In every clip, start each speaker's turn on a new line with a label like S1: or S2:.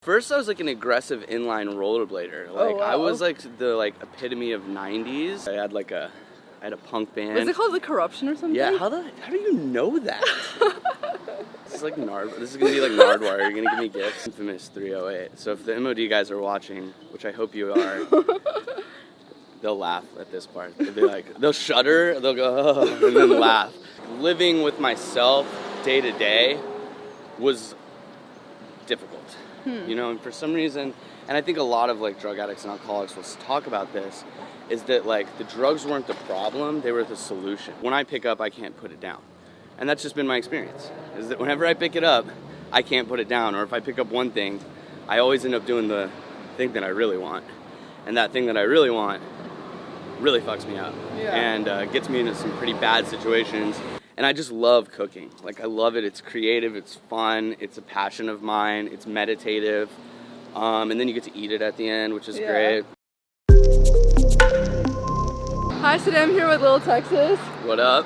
S1: First, I was like an aggressive inline rollerblader. Like, I was like the epitome of '90s. I had a punk band.
S2: Was it called The Corruption or something?
S1: Yeah. How do you know that? This is like This is gonna be like Nardwar. You're gonna give me gifts. Infamous 308. So if the MOD guys are watching, which I hope you are, they'll laugh at this part. They'll shudder. They'll go, oh, and then laugh. Living with myself day to day was difficult. You know, and for some reason, and I think a lot of like drug addicts and alcoholics will talk about this, is that like the drugs weren't the problem, they were the solution. When I pick up, I can't put it down. And that's just been my experience, is that whenever I pick it up, I can't put it down. Or if I pick up one thing, I always end up doing the thing that I really want. And that thing that I really want really fucks me up.
S2: Yeah.
S1: And gets me into some pretty bad situations. And I just love cooking. Like, I love it. It's creative, it's fun, it's a passion of mine, it's meditative. And then you get to eat it at the end, which is great.
S2: Hi, today I'm here with LIL Texas.
S1: What up?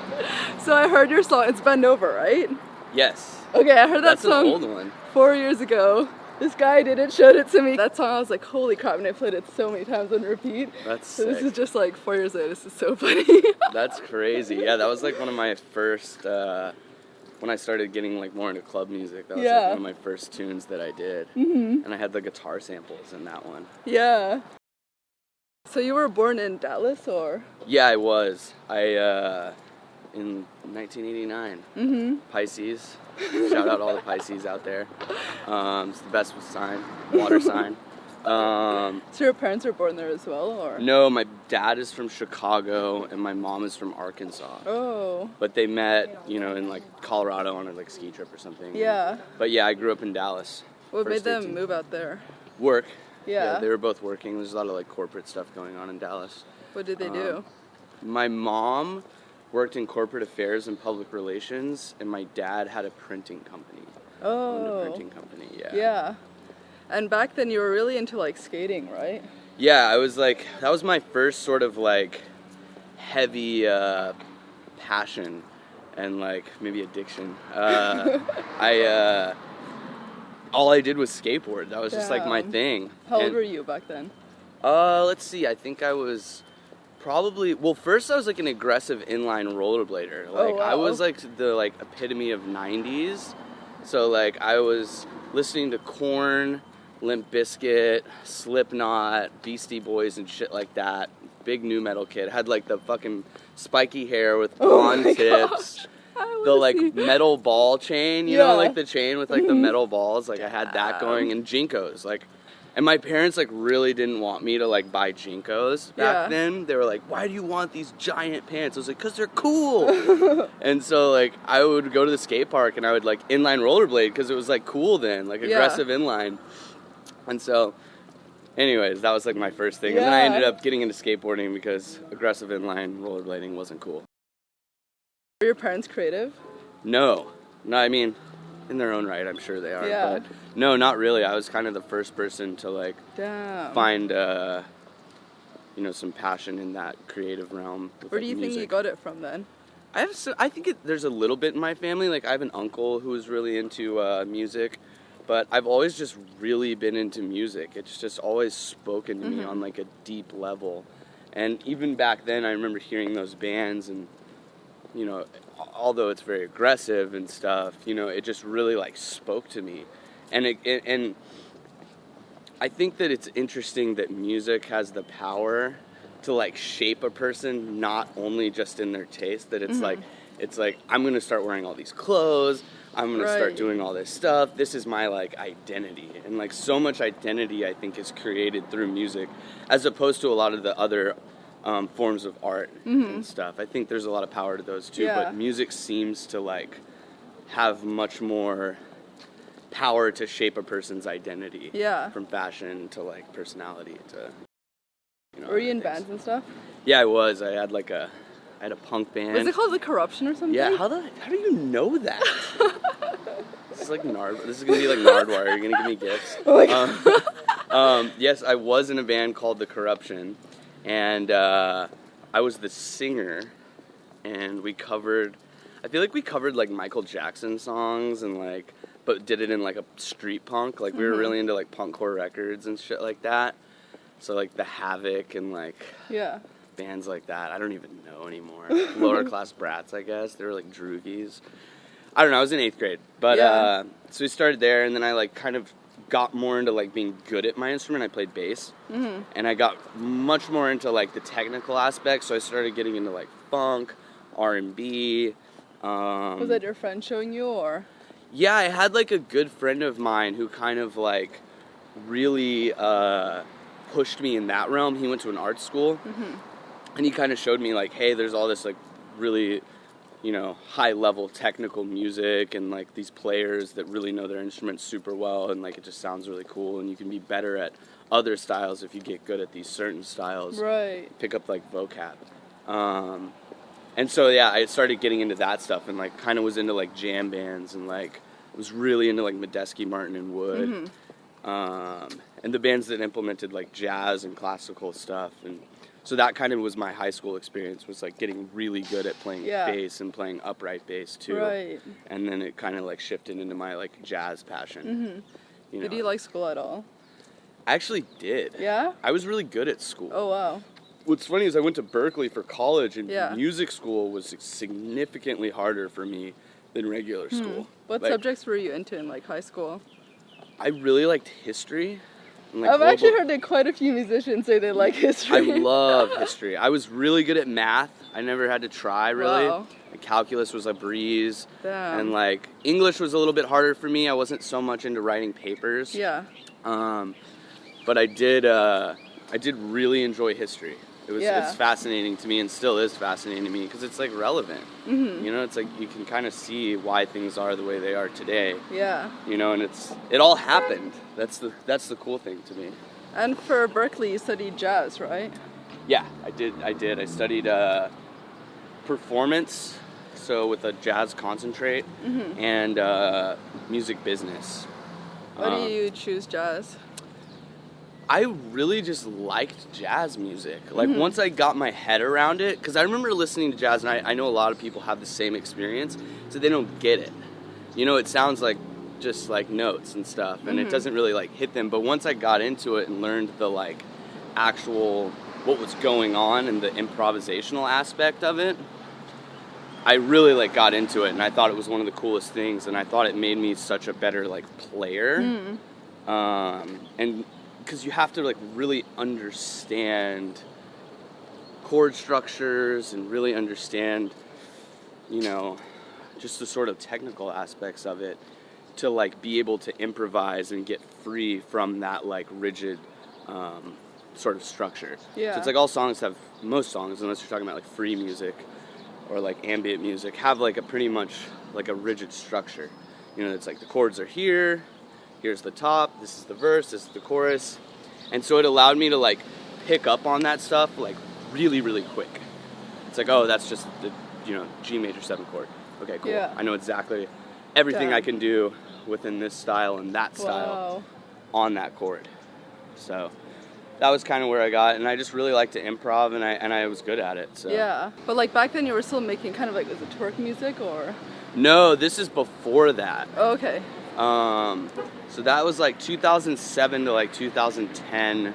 S2: So I heard your song, it's Bend Over, right?
S1: Yes.
S2: Okay, I heard that song
S1: an old one.
S2: 4 years ago. This guy did it, showed it to me. That song, I was like, holy crap, and I played it so many times on repeat.
S1: That's
S2: so
S1: sick.
S2: This is just like 4 years later, this is so funny.
S1: That's crazy. Yeah, that was like one of my first, when I started getting like more into club music, that was like one of my first tunes that I did. And I had the guitar samples in that one.
S2: Yeah. So you were born in Dallas, or?
S1: Yeah, I was. In 1989. Pisces. Shout out all the Pisces out there. It's the best sign, water sign.
S2: So your parents were born there as well, or?
S1: No, my dad is from Chicago and my mom is from Arkansas.
S2: Oh.
S1: But they met, you know, in like Colorado on a like ski trip or something.
S2: Yeah.
S1: But yeah, I grew up in Dallas.
S2: What made them move out there?
S1: Work.
S2: Yeah.
S1: They were both working. There's a lot of like corporate stuff going on in Dallas.
S2: What did they do?
S1: My mom worked in corporate affairs and public relations, and my dad had a printing company. Owned a printing company,
S2: Yeah. And back then you were really into like skating, right?
S1: Yeah, I was like, that was my first sort of like heavy passion and like maybe addiction. All I did was skateboard. That was just like my thing.
S2: How old were you back then?
S1: Let's see, I think I was probably, well, first I was like an aggressive inline rollerblader. Like, I was like the like epitome of '90s. So like I was listening to Korn, Limp Bizkit, Slipknot, Beastie Boys and shit like that. Big new metal kid. Had like the fucking spiky hair with blonde tips. The like metal ball chain, you know, like the chain with like the metal balls. Like I had that going, and Jinkos. Like, and my parents like really didn't want me to like buy Jinkos back then. They were like, "Why do you want these giant pants?" I was like, "'Cause they're cool." And so like I would go to the skate park and I would like inline rollerblade because it was like cool then, like aggressive inline. And so, anyways, that was like my first thing. And then I ended up getting into skateboarding because aggressive inline rollerblading wasn't cool.
S2: Were your parents creative?
S1: No, I mean, in their own right, I'm sure they are. But no, not really. I was kind of the first person to like find, you know, some passion in that creative realm.
S2: Where do you think you got it from then?
S1: I think there's a little bit in my family. Like I have an uncle who is really into music, but I've always just really been into music. It's just always spoken to me on like a deep level. And even back then, I remember hearing those bands and, you know, although it's very aggressive and stuff, you know, it just really like spoke to me. And and I think that it's interesting that music has the power to like shape a person, not only just in their taste, that it's like I'm going to start wearing all these clothes, I'm going to start doing all this stuff. This is my like identity. And like so much identity I think is created through music as opposed to a lot of the other forms of art and stuff. I think there's a lot of power to those too, but music seems to like have much more power to shape a person's identity. From fashion to like personality to, you know.
S2: Were you in bands and stuff?
S1: Yeah, I was. I had a punk band.
S2: Was it called The Corruption or something?
S1: Yeah, how do you know that? This is like This is gonna be like Nardwar. You're gonna give me gifts. Yes, I was in a band called The Corruption. And I was the singer, and I feel like we covered like Michael Jackson songs and like but did it in like a street punk. Like we were really into like punkcore records and shit like that. So like the Havoc and like bands like that. I don't even know anymore. Lower class brats, I guess. They were like droogies. I don't know. I was in 8th grade, but so we started there, and then I like kind of got more into like being good at my instrument. I played bass, and I got much more into like the technical aspects. So I started getting into like funk, R&B.
S2: Was that your friend showing you, or?
S1: Yeah, I had like a good friend of mine who kind of like really pushed me in that realm. He went to an art school, and he kind of showed me like, hey, there's all this like really, you know, high level technical music and like these players that really know their instruments super well, and like it just sounds really cool, and you can be better at other styles if you get good at these certain styles.
S2: Right.
S1: Pick up like vocab. And so yeah, I started getting into that stuff, and like kind of was into like jam bands, and like was really into like Medeski, Martin, and Wood, and the bands that implemented like jazz and classical stuff. And so that kind of was my high school experience, was like getting really good at playing bass and playing upright bass too.
S2: Right.
S1: And then it kind of like shifted into my like jazz passion. You know.
S2: Did you like school at all?
S1: I actually did.
S2: Yeah?
S1: I was really good at school.
S2: Oh, wow.
S1: What's funny is I went to Berkeley for college, and
S2: Yeah.
S1: music school was significantly harder for me than regular school.
S2: What
S1: Like,
S2: subjects were you into in like high school?
S1: I really liked history. And, like,
S2: I've actually heard that quite a few musicians say they like history.
S1: I love history. I was really good at math. I never had to try, really.
S2: Wow.
S1: Like, calculus was a breeze.
S2: Damn.
S1: And like English was a little bit harder for me. I wasn't so much into writing papers.
S2: Yeah.
S1: But I did really enjoy history. It's fascinating to me, and still is fascinating to me, because it's like relevant. You know, it's like you can kind of see why things are the way they are today.
S2: Yeah.
S1: You know, and it all happened. That's the cool thing to me.
S2: And for Berkeley, you studied jazz, right?
S1: Yeah, I did. I studied performance, so with a jazz concentrate, and music business.
S2: Why do you choose jazz?
S1: I really just liked jazz music. Like, once I got my head around it, because I remember listening to jazz, and I know a lot of people have the same experience, so they don't get it. You know, it sounds like just like notes and stuff, and it doesn't really like hit them. But once I got into it and learned the like actual what was going on and the improvisational aspect of it, I really like got into it, and I thought it was one of the coolest things, and I thought it made me such a better like player. And because you have to like really understand chord structures and really understand, you know, just the sort of technical aspects of it to like be able to improvise and get free from that like rigid sort of structure.
S2: Yeah.
S1: So it's like most songs, unless you're talking about like free music or like ambient music, have like a pretty much like a rigid structure. You know, it's like the chords are here, here's the top, this is the verse, this is the chorus. And so it allowed me to like pick up on that stuff like really, really quick. It's like, oh, that's just the, you know, G major 7 chord. Okay, cool.
S2: Yeah.
S1: I know exactly everything I can do within this style and that style on that chord. So that was kind of where I got, and I just really liked to improv, and I was good at it. So.
S2: Yeah, but like back then you were still making kind of like, was it twerk music or?
S1: No, this is before that.
S2: Oh, okay.
S1: So that was like 2007 to like 2010,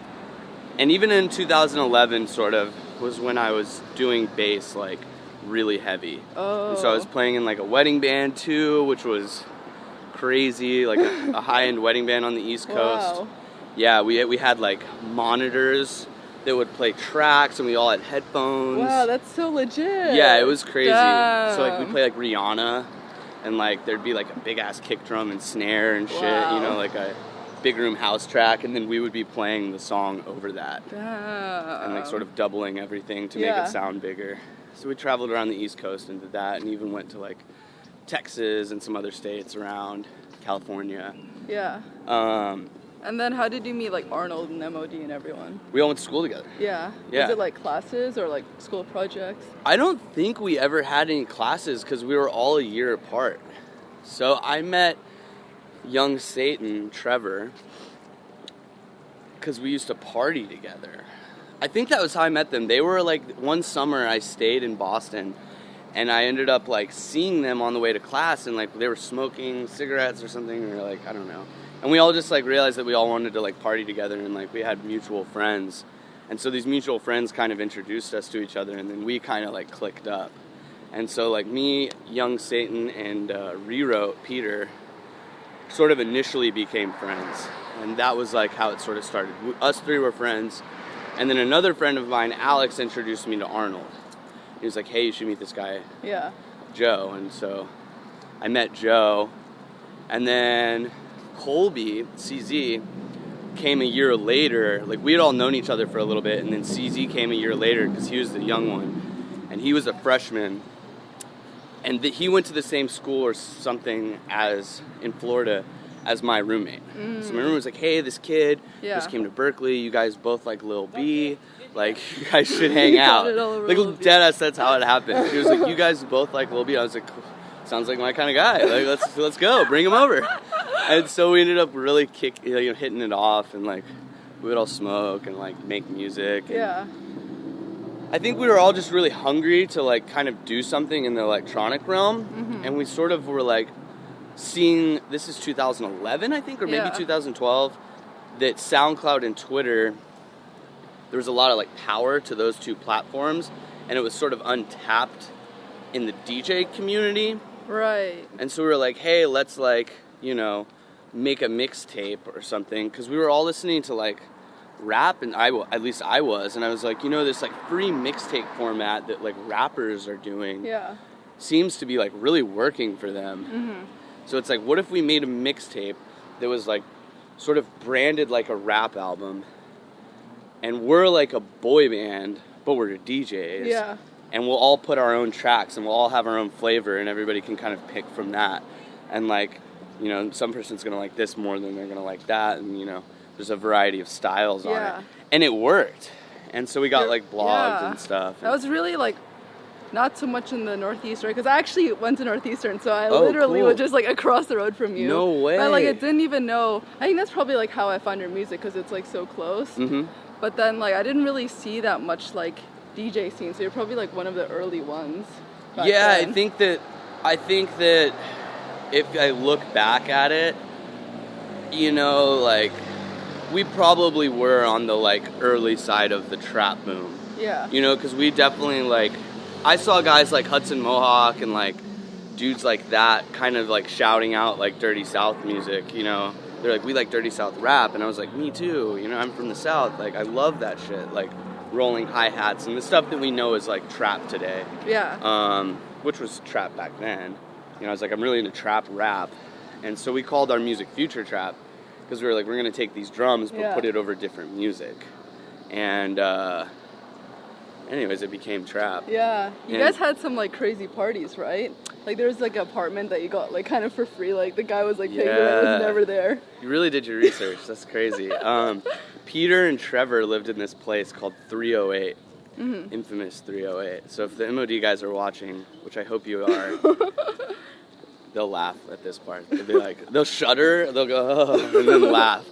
S1: and even in 2011 sort of was when I was doing bass like really heavy.
S2: Oh.
S1: And so I was playing in like a wedding band too, which was crazy, like a high-end wedding band on the East Coast.
S2: Wow.
S1: Yeah, we had like monitors that would play tracks, and we all had headphones.
S2: Wow, that's so legit.
S1: Yeah, it was crazy.
S2: Damn.
S1: So like we play like Rihanna, and like there'd be like a big ass kick drum and snare and shit, you know, like a big room house track, and then we would be playing the song over that.
S2: Damn.
S1: And like sort of doubling everything to make it sound bigger. So we traveled around the East Coast and did that, and even went to like Texas and some other states around California.
S2: Yeah. And then how did you meet like Arnold and MOD and everyone?
S1: We all went to school together.
S2: Yeah.
S1: Yeah.
S2: Was it like classes or like school projects?
S1: I don't think we ever had any classes because we were all a year apart. So I met young Satan, Trevor, because we used to party together. I think that was how I met them. They were like, one summer I stayed in Boston, And I ended up like seeing them on the way to class, and like they were smoking cigarettes or something, or like, I don't know. And we all just like realized that we all wanted to like party together, and like we had mutual friends. And so these mutual friends kind of introduced us to each other, and then we kind of like clicked up. And so like me, young Satan, and Rewrote, Peter, sort of initially became friends. And that was like how it sort of started. Us three were friends. And then another friend of mine, Alex, introduced me to Arnold. He was like, hey, you should meet this guy, Joe. And so I met Joe. And then Colby, CZ, came a year later. Like, we had all known each other for a little bit. And then CZ came a year later because he was the young one. And he was a freshman. And he went to the same school or something in Florida as my roommate. So my roommate was like, hey, this kid just came to Berkeley. You guys both like Lil B. Like, you guys should hang out. Like, deadass, that's how it happened. He was like, you guys both like Lil B. I was like, sounds like my kind of guy. Like, let's go. Bring him over. And so we ended up really hitting it off. And, like, we would all smoke and, like, make music. And I think we were all just really hungry to, like, kind of do something in the electronic realm. And we sort of were, like, seeing, this is 2011, I think, or maybe 2012, that SoundCloud and Twitter, there was a lot of like power to those two platforms, and it was sort of untapped in the DJ community. Right. And so we were like, hey, let's like, make a mixtape or something, because we were all listening to like rap, and at least I was, and I was like, this like free mixtape format that like rappers are doing seems to be like really working for them. So it's like, what if we made a mixtape that was like sort of branded like a rap album, and we're like a boy band, but we're DJs. Yeah. And we'll all put our own tracks, and we'll all have our own flavor, and everybody can kind of pick from that. And like, some person's gonna like this more than they're gonna like that, and there's a variety of styles on it. And it worked. And so we got like blogged and stuff.
S2: That was really like not so much in the Northeast, right? Because I actually went to Northeastern, so I literally was just like across the road from you.
S1: No way.
S2: But like I didn't even know. I think that's probably like how I found your music, because it's like so close. But then like I didn't really see that much like DJ scene, so you're probably like one of the early ones.
S1: Yeah, then. I think that if I look back at it, like we probably were on the like early side of the trap boom. Yeah. Because we definitely like, I saw guys like Hudson Mohawk and like dudes like that kind of like shouting out like Dirty South music, They're like, we like Dirty South rap, and I was like, me too, I'm from the South, like I love that shit, like rolling hi-hats and the stuff that we know is like trap today. Yeah. Which was trap back then. I was like, I'm really into trap rap, and so we called our music future trap, because we were like, we're gonna take these drums but put it over different music, and anyways, it became trap. Yeah. You guys had some like crazy parties, right? Like there was like an apartment that you got like kind of for free. Like the guy was like paying you, and was never there. You really did your research. That's crazy. Peter and Trevor lived in this place called 308. Infamous 308. So if the MOD guys are watching, which I hope you are, they'll laugh at this part. They'll be like, they'll shudder, they'll go, oh, and then laugh.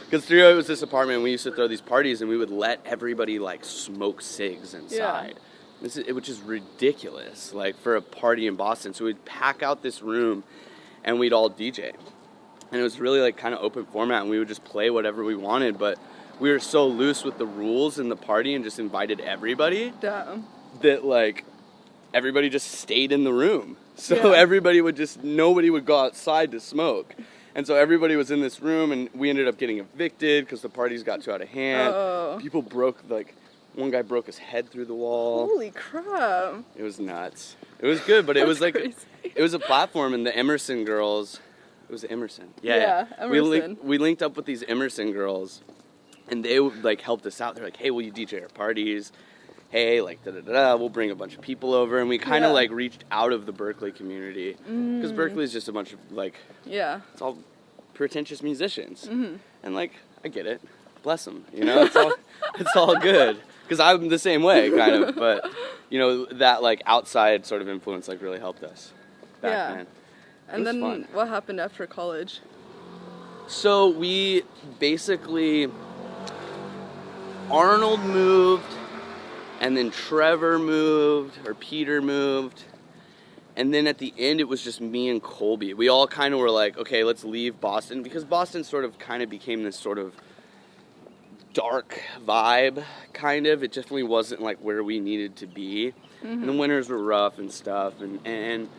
S1: Because 308 was this apartment, and we used to throw these parties, and we would let everybody like smoke cigs inside. Which is ridiculous, like for a party in Boston. So we'd pack out this room, and we'd all DJ. And it was really like kind of open format, and we would just play whatever we wanted, but we were so loose with the rules in the party and just invited everybody that like everybody just stayed in the room. So everybody would nobody would go outside to smoke. And so everybody was in this room, and we ended up getting evicted because the parties got too out of hand. People broke, like, one guy broke his head through the wall. Holy crap. It was nuts. It was good, but it was like, it was a platform, and the Emerson girls, it was Emerson. Yeah, Emerson. We linked up with these Emerson girls, and they like helped us out. They're like, hey, will you DJ our parties? Hey, like, da-da-da-da, we'll bring a bunch of people over. And we kind of, like, reached out of the Berkeley community. Because Berkeley's just a bunch of, like, it's all pretentious musicians. And, like, I get it. Bless them, it's all good. Because I'm the same way, kind of. But, that, like, outside sort of influence, like, really helped us back then. And then fun. What happened after college? So we basically, Arnold moved. And then Trevor moved, or Peter moved, And then at the end, it was just me and Colby. We all kind of were like, okay, let's leave Boston, because Boston sort of kind of became this sort of dark vibe, kind of. It definitely wasn't like where we needed to be. And the winters were rough and stuff. And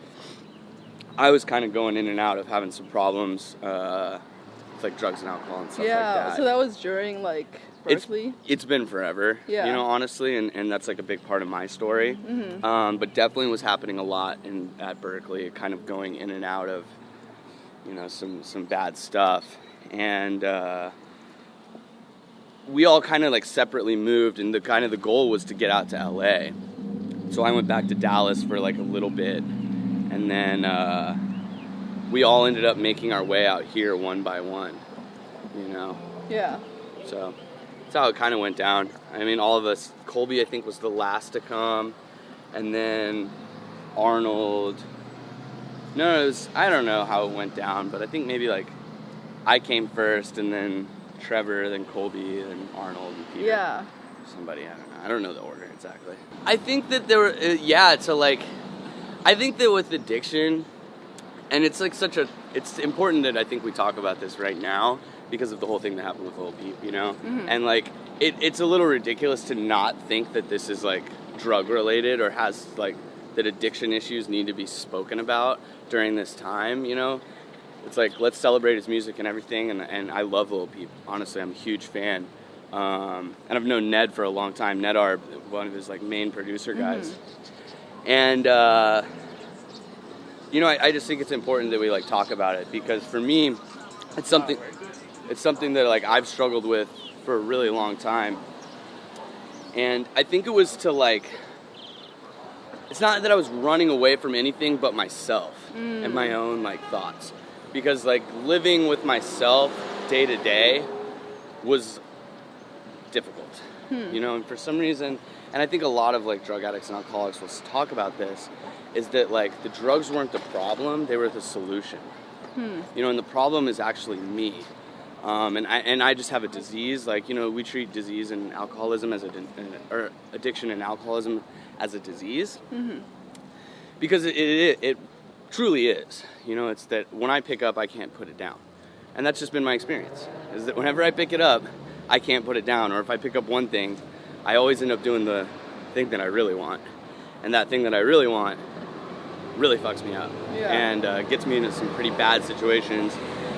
S1: I was kind of going in and out of having some problems with like drugs and alcohol and stuff like that.
S2: Yeah, so that was during like Berkeley?
S1: It's been forever, you know, honestly, and that's like a big part of my story. But definitely was happening a lot at Berkeley, kind of going in and out of, you know, some bad stuff. And we all kind of like separately moved, and the goal was to get out to LA. So I went back to Dallas for like a little bit, and then we all ended up making our way out here one by one, you know?
S2: Yeah.
S1: So that's how it kind of went down. I mean, all of us, Colby, I think, was the last to come, and then Arnold. No, I don't know how it went down, but I think maybe like I came first, and then Trevor, then Colby, then Arnold, and Peter.
S2: Yeah.
S1: Somebody, I don't know the order exactly. I think that there were, I think that with addiction, and it's like it's important that I think we talk about this right now because of the whole thing that happened with Lil Peep, you know? And like, it's a little ridiculous to not think that this is like drug related or has like, that addiction issues need to be spoken about during this time, you know? It's like, let's celebrate his music and everything, and I love Lil Peep. Honestly, I'm a huge fan. And I've known Ned for a long time. Ned, one of his like main producer guys. And, you know, I just think it's important that we like talk about it, because for me, it's something that like I've struggled with for a really long time. And I think it was to like, it's not that I was running away from anything but myself and my own like thoughts. Because like living with myself day to day was difficult, you know, and for some reason, and I think a lot of like drug addicts and alcoholics will talk about this, is that like the drugs weren't the problem, they were the solution. You know, and the problem is actually me. And I just have a disease, like, you know, we treat disease and alcoholism or addiction and alcoholism as a disease. Because it truly is. You know, it's that when I pick up, I can't put it down. And that's just been my experience, is that whenever I pick it up, I can't put it down. Or if I pick up one thing, I always end up doing the thing that I really want. And that thing that I really want really fucks me up. And gets me into some pretty bad situations.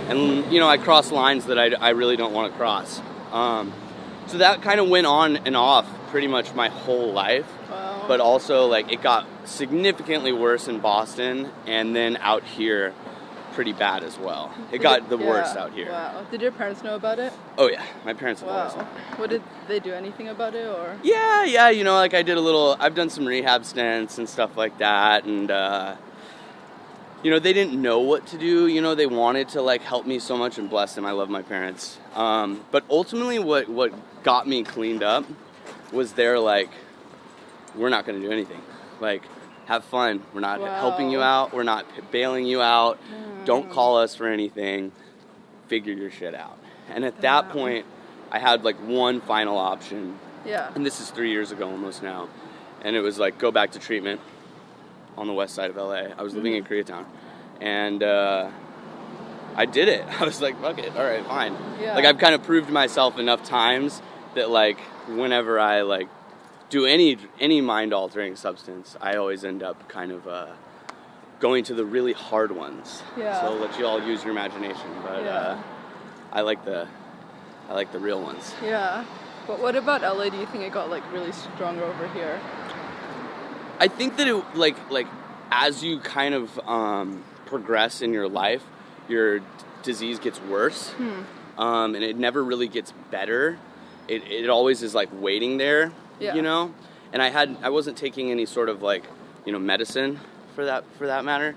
S1: And, you know, I cross lines that I really don't want to cross. So that kind of went on and off pretty much my whole life.
S2: Wow.
S1: But also, like, it got significantly worse in Boston, and then out here, pretty bad as well. It got the worst out here.
S2: Wow. Did your parents know about it?
S1: Oh, yeah. My parents have always known.
S2: What, did they do anything about it, or?
S1: Yeah, you know, like, I've done some rehab stints and stuff like that, and, you know, they didn't know what to do. You know, they wanted to, like, help me so much, and bless them, I love my parents. But ultimately what got me cleaned up was they're like, we're not going to do anything. Like, have fun. We're not helping you out. We're not bailing you out. Don't call us for anything. Figure your shit out. And at that point, I had, like, one final option.
S2: Yeah.
S1: And this is 3 years ago almost now. And it was, like, go back to treatment on the west side of LA. I was living in Koreatown. And I did it. I was like, fuck it. All right, fine.
S2: Yeah.
S1: Like, I've kind of proved myself enough times that, like, whenever I, like, do any mind-altering substance, I always end up kind of going to the really hard ones.
S2: Yeah.
S1: So I'll let you all use your imagination. But I like the real ones.
S2: Yeah. But what about LA? Do you think it got, like, really stronger over here?
S1: I think that it, like as you kind of progress in your life, your disease gets worse, and it never really gets better. It always is, like, waiting there, you know. And I wasn't taking any sort of, like, you know, medicine for that matter.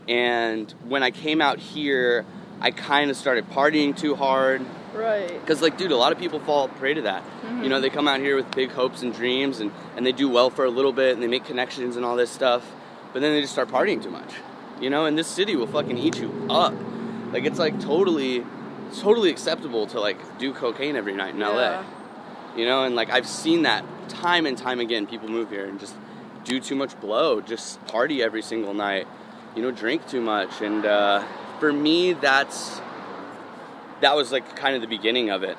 S1: And when I came out here, I kind of started partying too hard.
S2: Right.
S1: Because, like, dude, a lot of people fall prey to that. You know, they come out here with big hopes and dreams, and they do well for a little bit, and they make connections and all this stuff, but then they just start partying too much. You know, and this city will fucking eat you up. Like, it's, like, totally acceptable to, like, do cocaine every night in LA. You know, and, like, I've seen that time and time again. People move here and just do too much blow, just party every single night, drink too much. And for me, that was like kind of the beginning of it.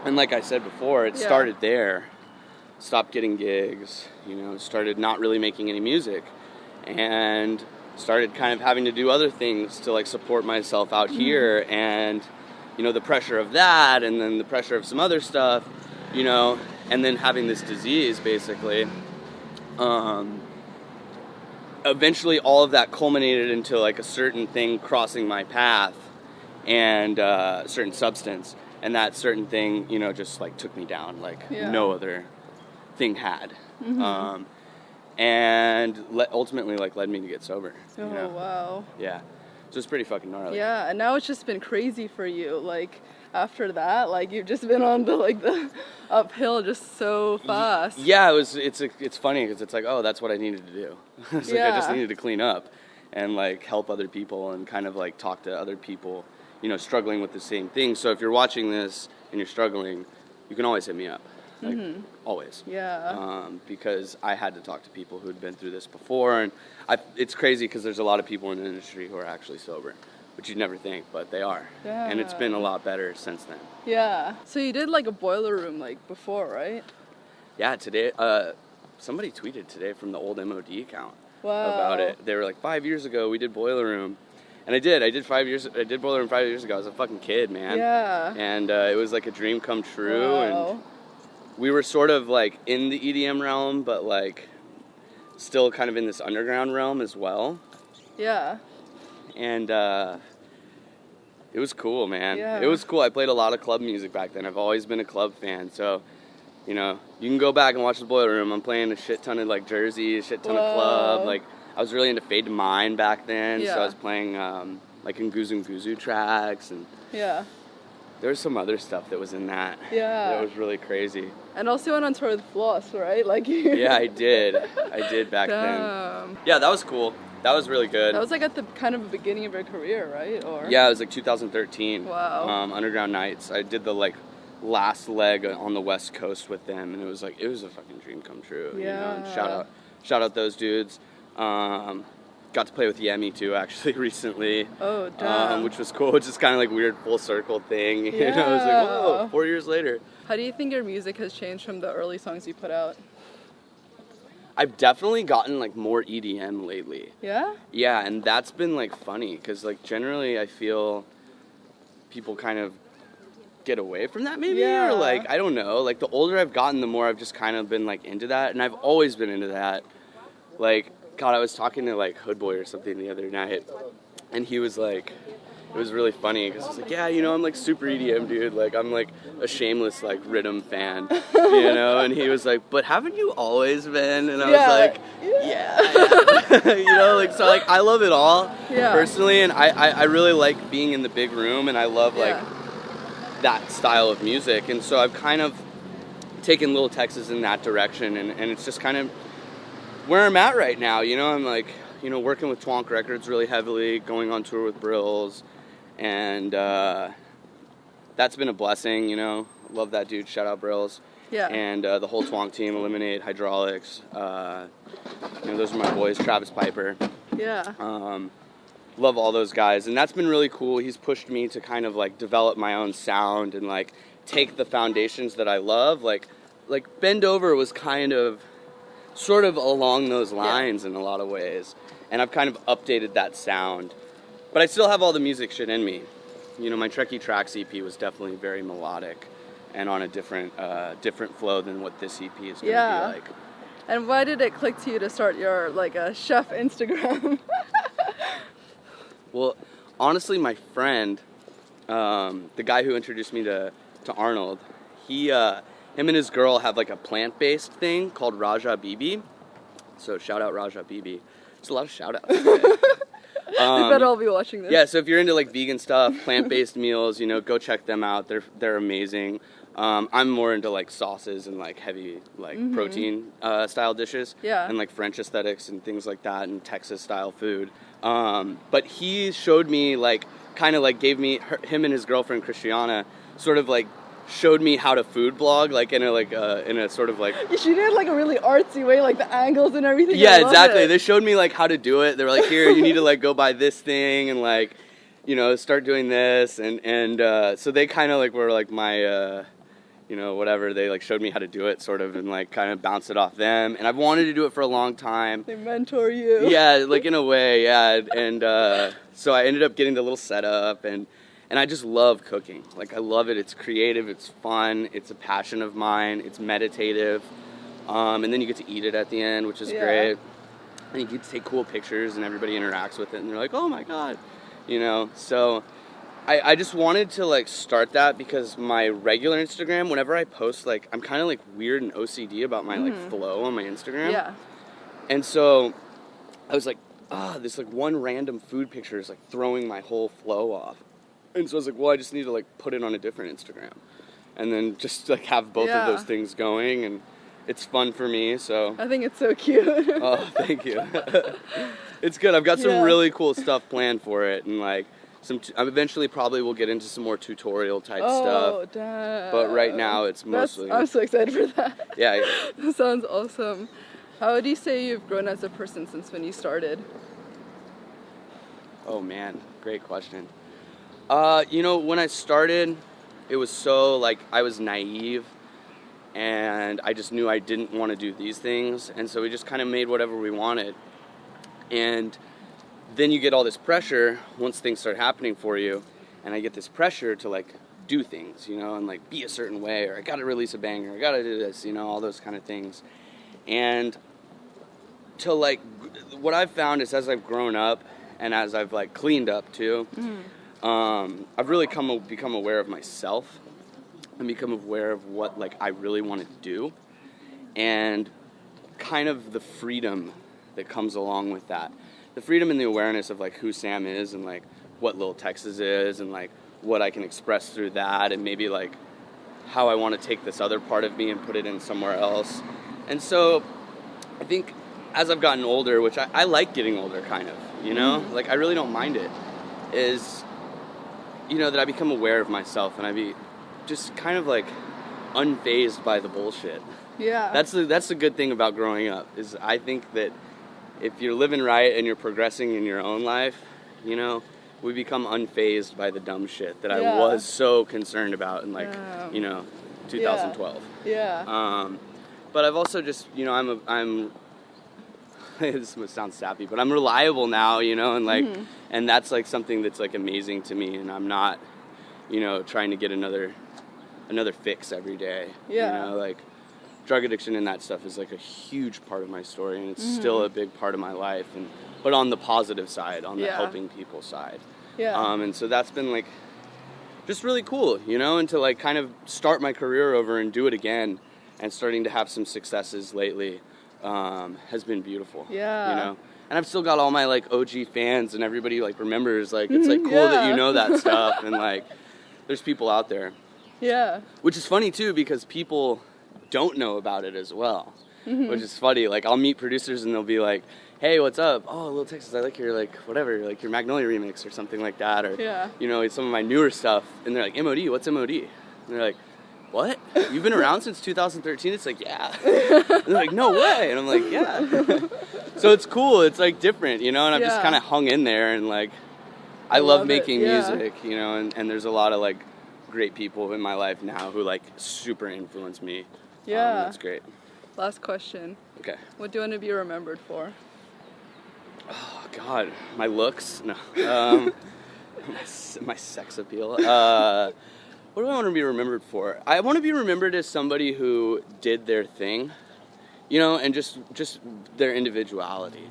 S1: And like I said before, it started there. Stopped getting gigs, started not really making any music, and started kind of having to do other things to like support myself out here. And the pressure of that, and then the pressure of some other stuff, and then having this disease, basically. Eventually all of that culminated into like a certain thing crossing my path, and a certain substance, and that certain thing, just like took me down like no other thing had. And ultimately like led me to get sober.
S2: Wow.
S1: Yeah. So it's pretty fucking gnarly.
S2: Yeah, and now it's just been crazy for you. Like after that, like you've just been on the uphill just so fast.
S1: Yeah, it's funny because it's like, oh, that's what I needed to do. It's like I just needed to clean up and like help other people and kind of like talk to other people, struggling with the same thing. So if you're watching this and you're struggling, you can always hit me up. Like, always.
S2: Yeah.
S1: Because I had to talk to people who'd been through this before, and it's crazy because there's a lot of people in the industry who are actually sober, which you'd never think, but they are.
S2: Yeah.
S1: And it's been a lot better since then.
S2: Yeah. So you did like a boiler room like before, right?
S1: Yeah, today, somebody tweeted today from the old MOD account
S2: Wow.
S1: about it. They were like, 5 years ago we did boiler room. And I did boiler room 5 years ago. I was a fucking kid, man.
S2: Yeah.
S1: And it was like a dream come true.
S2: Wow.
S1: And we were sort of like in the EDM realm, but like still kind of in this underground realm as well.
S2: Yeah.
S1: And it was cool, man.
S2: Yeah.
S1: It was cool. I played a lot of club music back then. I've always been a club fan. So, you can go back and watch the boiler room. I'm playing a shit ton of like Jersey, a shit ton of club. Like I was really into Fade to Mine back then. So I was playing like Nguzu Nguzu tracks, and there was some other stuff that was in that.
S2: Yeah.
S1: That was really crazy.
S2: And also went on tour with Floss, right? Like you.
S1: Yeah, I did. I did back then. Yeah, that was cool. That was really good.
S2: That was like at the kind of beginning of your career, right? Or
S1: yeah, it was like 2013.
S2: Wow.
S1: Underground Nights. I did the like last leg on the West Coast with them, and it was a fucking dream come true.
S2: Yeah.
S1: And shout out those dudes. Got to play with Yemi too, actually, recently.
S2: Oh, damn.
S1: Which was cool. It's just kind of like weird full circle thing.
S2: Yeah.
S1: It was like, whoa, 4 years later.
S2: How do you think your music has changed from the early songs you put out?
S1: I've definitely gotten like more EDM lately.
S2: Yeah?
S1: Yeah, and that's been like funny because like generally I feel people kind of get away from that maybe, or like I don't know. Like the older I've gotten, the more I've just kind of been like into that, and I've always been into that. Like God, I was talking to like Hood Boy or something the other night, and he was like, it was really funny because I was like, yeah, I'm like super EDM dude, like I'm like a shameless like rhythm fan, and he was like, but haven't you always been? And I was like, yeah. Like so like I love it all personally, and I really like being in the big room, and I love like that style of music, and so I've kind of taken LIL Texas in that direction, and it's just kind of where I'm at right now. I'm like, working with Twonk Records really heavily, going on tour with Brills, and that's been a blessing. Love that dude. Shout out Brills.
S2: Yeah.
S1: And the whole Twonk team, Eliminate, Hydraulics. Those are my boys. Travis Piper.
S2: Yeah.
S1: Love all those guys, and that's been really cool. He's pushed me to kind of like develop my own sound and like take the foundations that I love. Like Bend Over was kind of sort of along those lines in a lot of ways, and I've kind of updated that sound, but I still have all the music shit in me. My Trekkie Tracks EP was definitely very melodic and on a different flow than what this EP is going to be like.
S2: And why did it click to you to start your like a chef Instagram?
S1: Well, honestly, my friend, the guy who introduced me to Arnold, him and his girl have like a plant-based thing called Raja Bibi. So shout out Raja Bibi. There's a lot of shout outs today.
S2: They better all be watching this.
S1: Yeah, so if you're into like vegan stuff, plant-based meals, go check them out. They're amazing. I'm more into like sauces and like heavy like protein style dishes.
S2: Yeah.
S1: And like French aesthetics and things like that, and Texas style food. But he showed me like kind of like gave me him and his girlfriend Christiana sort of like showed me how to food blog, like in a sort of like.
S2: She did like a really artsy way, like the angles and everything.
S1: Yeah, exactly. They showed me like how to do it. They were like, here, you need to like go buy this thing and like, you know, start doing this, and so they kind of like were like my. You know, whatever, they like showed me how to do it sort of and like kind of bounce it off them, and I've wanted to do it for a long time.
S2: They mentor you.
S1: Yeah, like in a way, yeah, and so I ended up getting the little setup, and I just love cooking. Like I love it. It's creative, it's fun, it's a passion of mine, it's meditative, and then you get to eat it at the end, which is great, and you get to take cool pictures and everybody interacts with it and they're like, oh my god, you know. So I just wanted to like start that because my regular Instagram, whenever I post, like I'm kind of like weird and OCD about my like flow on my Instagram.
S2: Yeah.
S1: And so I was like, this like one random food picture is like throwing my whole flow off. And so I was like, well, I just need to like put it on a different Instagram, and then just like have both of those things going, and it's fun for me. So
S2: I think it's so cute.
S1: Oh, thank you. It's good. I've got some really cool stuff planned for it, and like. I eventually probably will get into some more tutorial type stuff.
S2: Damn.
S1: But right now it's mostly.
S2: I'm so excited for that.
S1: Yeah.
S2: That sounds awesome. How would you say you've grown as a person since when you started?
S1: Oh man, great question. You know, when I started, it was so like I was naive, and I just knew I didn't want to do these things, and so we just kind of made whatever we wanted, and. Then you get all this pressure once things start happening for you, and I get this pressure to like do things, you know, and like be a certain way, or I gotta release a banger, I gotta do this, you know, all those kind of things. And to like, what I've found is as I've grown up and as I've like cleaned up too, I've really become aware of myself and become aware of what like I really want to do, and kind of the freedom that comes along with that. The freedom and the awareness of like who Sam is and like what LIL Texas is and like what I can express through that, and maybe like how I want to take this other part of me and put it in somewhere else. And so I think as I've gotten older, which I like getting older kind of, you know, like I really don't mind it, is, you know, that I become aware of myself and I be just kind of like unfazed by the bullshit.
S2: Yeah.
S1: That's the good thing about growing up, is I think that if you're living right and you're progressing in your own life, you know, we become unfazed by the dumb shit that I was so concerned about in like, you know, 2012.
S2: Yeah.
S1: But I've also just, you know, I'm this sounds sappy, but I'm reliable now, you know, and like, and that's like something that's like amazing to me, and I'm not, you know, trying to get another fix every day.
S2: Yeah.
S1: You know, like. Drug addiction and that stuff is like a huge part of my story, and it's still a big part of my life, but on the positive side, on the helping people side.
S2: Yeah.
S1: And so that's been like just really cool, you know, and to like kind of start my career over and do it again, and starting to have some successes lately has been beautiful.
S2: Yeah.
S1: You know, and I've still got all my like OG fans, and everybody like remembers, like it's like cool that you know that stuff, and like there's people out there.
S2: Yeah.
S1: Which is funny too, because people don't know about it as well, which is funny. Like I'll meet producers and they'll be like, hey, what's up? Oh, LIL Texas, I like your like whatever, like your Magnolia remix or something like that, or you know, some of my newer stuff, and they're like, MOD, what's MOD? And they're like, what? You've been around since 2013? It's like, yeah. And they're like, no way. And I'm like, yeah. So it's cool, it's like different, you know, and I've just kind of hung in there, and like I love making music, you know, and there's a lot of like great people in my life now who like super influence me.
S2: Yeah.
S1: That's great.
S2: Last question.
S1: Okay.
S2: What do you want to be remembered for?
S1: Oh, God. My looks? No. My sex appeal. What do I want to be remembered for? I want to be remembered as somebody who did their thing, you know, and just their individuality.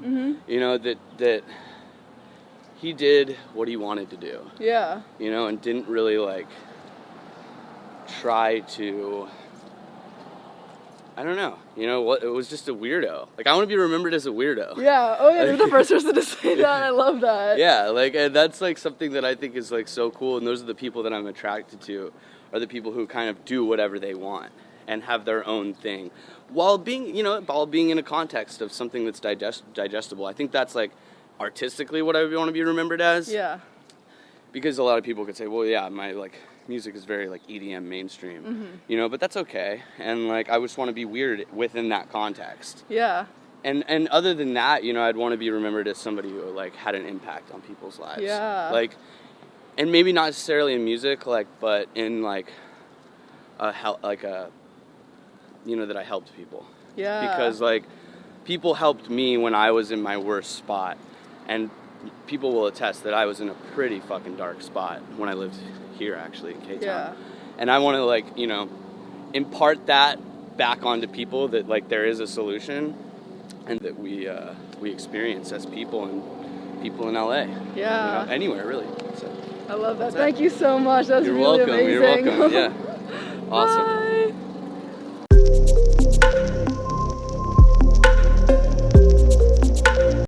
S1: You know, that he did what he wanted to do.
S2: Yeah.
S1: You know, and didn't really, like, try to... I don't know. You know what? It was just a weirdo. Like, I want to be remembered as a weirdo.
S2: Yeah. Oh, yeah. You're the first person to say that. I love that.
S1: Yeah. Like, and that's like something that I think is like so cool. And those are the people that I'm attracted to, are the people who kind of do whatever they want and have their own thing, while being, you know, in a context of something that's digestible. I think that's like artistically what I want to be remembered as.
S2: Yeah.
S1: Because a lot of people could say, well, yeah, my like music is very like EDM mainstream, you know, but that's okay. And like I just want to be weird within that context.
S2: Yeah.
S1: And other than that, you know, I'd want to be remembered as somebody who like had an impact on people's lives.
S2: Yeah.
S1: Like, and maybe not necessarily in music, like, but in like you know, that I helped people.
S2: Yeah.
S1: Because like people helped me when I was in my worst spot, and people will attest that I was in a pretty fucking dark spot when I lived here, actually, in K-Town.
S2: Yeah.
S1: And I want to like, you know, impart that back onto people, that like there is a solution, and that we experience as people and people in LA.
S2: Yeah.
S1: You know, anywhere really. So
S2: I love that. Thank you so much. That was
S1: you're
S2: really
S1: welcome.
S2: amazing.
S1: You're welcome. Yeah. Awesome.